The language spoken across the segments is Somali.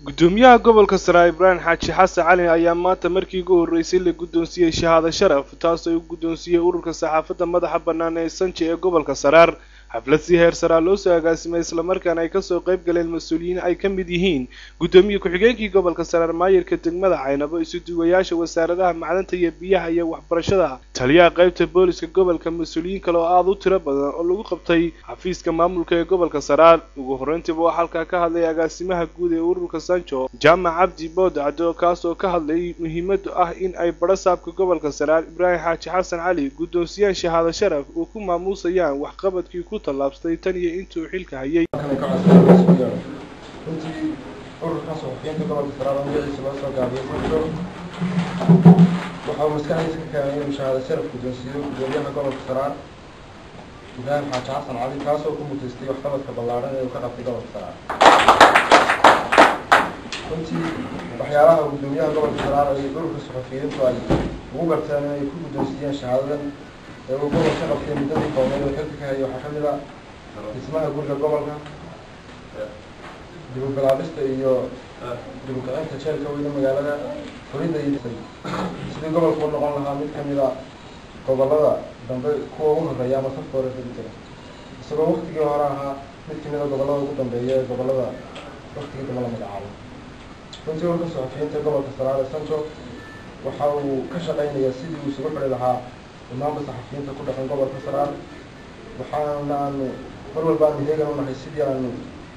gudoomiyaha gobolka Sare Ibrahim Xaaji Xasan Cali ayaa maanta markii ugu horeysay la gudoonsiyay shahaado sharaf taas oo uu gudoonsiyay ururka saxaafadda madaxa bannaan ee Sanche ee gobolka Sare xaflad si heer sare loo soo agaasimay isla markaana ay ka soo qayb galeen mas'uuliyiin ay ka mid yihiin gudoomiye ku-xigeenkii gobolka Sare maayirka degmada Caynabo isu duwayaasha wasaaradaha macdanta iyo biyaha iyo waxbarashada taliyaha qaybta booliska gobolka mas'uuliyiin kale oo aad u tiro badan oo lagu qabtay xafiiska maamulka ee gobolka Sare ugu horeyntii waxa halka ka hadlay agaasimaha guud ee ururka Sancho Jaamac Cabdi Boodacdo kaas oo ka hadlay muhiimadda ah in ay barasaabka gobolka Sare Ibrahim Xaaji Xasan Cali gudoonsiyaan shahaado sharaf oo ku maamuusayaan waxqabadkii ku talaabstay tan iyo intuu xilka hayay waxaa maskaxdiisa ka keenay shahaado sharaf guddoonsiyo gudoomiyaha gobolka Sare Ibrahim Xaaji Xasan Cali kaas oo ku mutaystay waxqabadka ballaaran ee uu ka qabtay gobolka Sare runtii waxyaalaha gudoomiyaha gobolka Sare ay ururka saxafiyiintu ay ugu garteen inay ku guddoonsiyaan shahaadadan ee uu gobolka ka qabtay muddadii koobnayd oo xilka ka hayay waxaa ka mid ah dhismaha guriga gobolka dib u bilaabista iyo dib u kicinta jeelka weyne magaalada furidda iyo sidii gobolku u noqon lahaa mid ka mid ah gobollada dambe kuwa ugu horreeya ama safka hore fidi jira isagoo waqtigii hore ahaa mid ka mid ah gobollada ugu dambeeya ee gobollada waqtigii dambe la magacaabo runtii ururka saxafiyiinta gobolka Sare Sancho waxa uu ka shaqaynayaa sidii uu isugu xidhi lahaa dhammaanba saxafiyiinta ku dhaqan gobolka Sare waxaana aanu mar walba aan heegan u nahay sidii aanu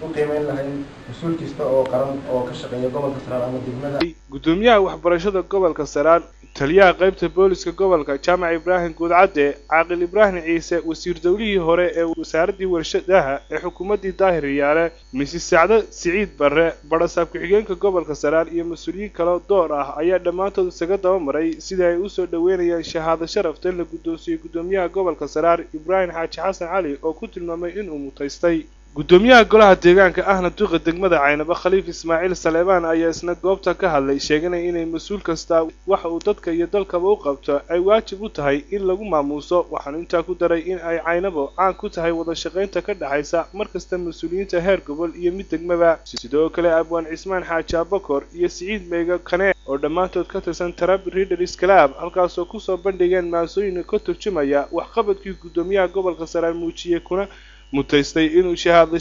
u qiimeyn lahayn mas'uul kasta oo qaran oo ka shaqeeya gobolka Sare ama degmada gudoomiyaha waxbarashada gobolka Sare taliyaha qaybta booliska gobolka Jaamac Ibrahim Guudcade Caaqil Ibrahim Ciise wasiir dawlihii hore ee wasaaradii warshadaha ee xukuumadii Daahir Riyaale Mrs Sacda Siciid Barre barasaab ku-xigeenka gobolka Sare iyo mas'uuliyiin kale door ah ayaa dhamaantood isaga daba maray sidii ay u soo dhaweynayaan shahaado sharafta la gudoonsiyay gudoomiyaha gobolka Sare Ibrahim Xaaji Xasan Cali oo ku tilmaamay in uu mutaystay gudoomiyaha golaha deegaanka ahna duqa degmada Caynabo Khaliif Ismaaciil Saleebaan ayaa isna goobta ka hadlay sheeganay inay mas'uul kasta waxa uu dadka iyo dalkaba u qabto ay waajib u tahay in lagu maamuuso waxaan inta ku daray in ay Caynabo caan ku tahay wada shaqaynta ka dhaxaysa markasta mas'uuliyiinta heer gobol iyo mid degmada sidoo kale Abwaan Cismaan Xaaji Abakor iyo Siciid Meega Kane oo dhamaantood ka tirsan Tarab Readers Club halkaas oo ku soo bandhigeen maasooyin ka turjumaya waxqabadkii gudoomiyaha gobolka Sare muujiyay kuna mutaystay inuu shahaado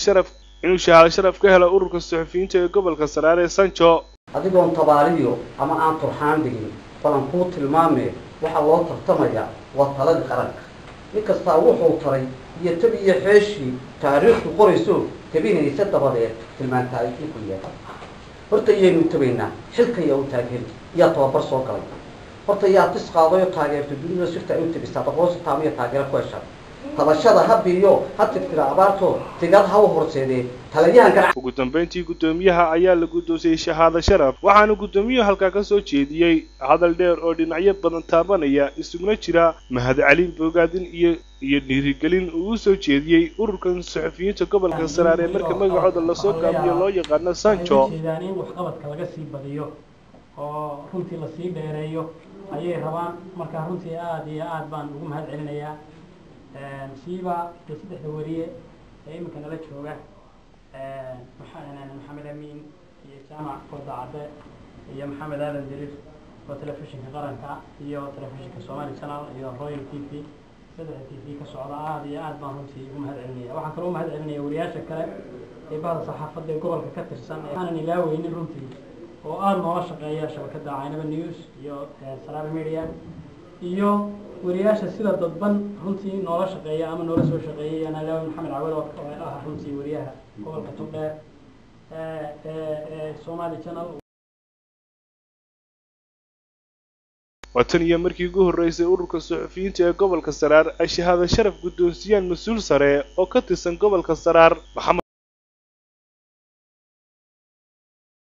sharaf ka helo ururka saxafiyiinta ee gobolka Sare Sancho adigoon tabaariyo ama aan turxaan dhigin balan ku tilmaamay waxa loo tartamaya waa talada qaranka inkasta wuxuu taray iyo tabiye xeeshi taariikhdu qorayso tabinaysa dabadeed tilmaanta ay ku yeeshay horta yeenu tabayna xilka iyo taageer iyo tababar soo galay horta yaa tisqaado taageerta dunida sirta ay u tabisa boqos taamiya taageer ku heshay tabashada habiyo hadda tira abaarto tigad haw horseedee taliyaha ugu dambeyntii gudoomiyaha ayaa la gudoonsiyay shahaado sharaf waxaana gudoomiyuhu halka ka soo jeediyay hadal dheer oo dhinacyo badan taabanaya isuguna jira mahad cali bogaadin iyo dhiirigelin uu soo jeediyay ururkan saxafiyiinta gobolka Sare marka magacooda la soo gaabiyo loo yaqaan Sancho waxqabadka laga sii badiyo oo runtii la sii dheereeyo ayay rabaan marka runtii aad iyo aad baan ugu mahad celinayaa siiba saddexda wariye ee imika nala jooga maxamed amiin iyo jaamac Boodacde iyo maxamed aadan dirir oo telefishinka qaranka iyo telefishinka Somali Channel iyo Royal TV saddex TV ka socda aad iyo aad baan runtii ugu mahad celinaya waxaan kaloo mahad celinaya wariyaasha kale ee bahda saxaafadda ee gobolka ka tirsan ee aanan ilaaweynin runtii oo aad noola shaqeeya shabakada Caynabo News iyo Sare Media iyo wariyaasha sida dadban runtii noola shaqeeya ama noola soo shaqeeyay ana Laawi Maxamed Cawil oo ah runtii wariyaha gobolka Togdheer Somali Channel watan iyo markii ugu horeysay ururka saxafiyiinta ee gobolka Sare ay shahaado sharaf gudoonsiyaan mas'uul sare oo ka tirsan gobolka Sare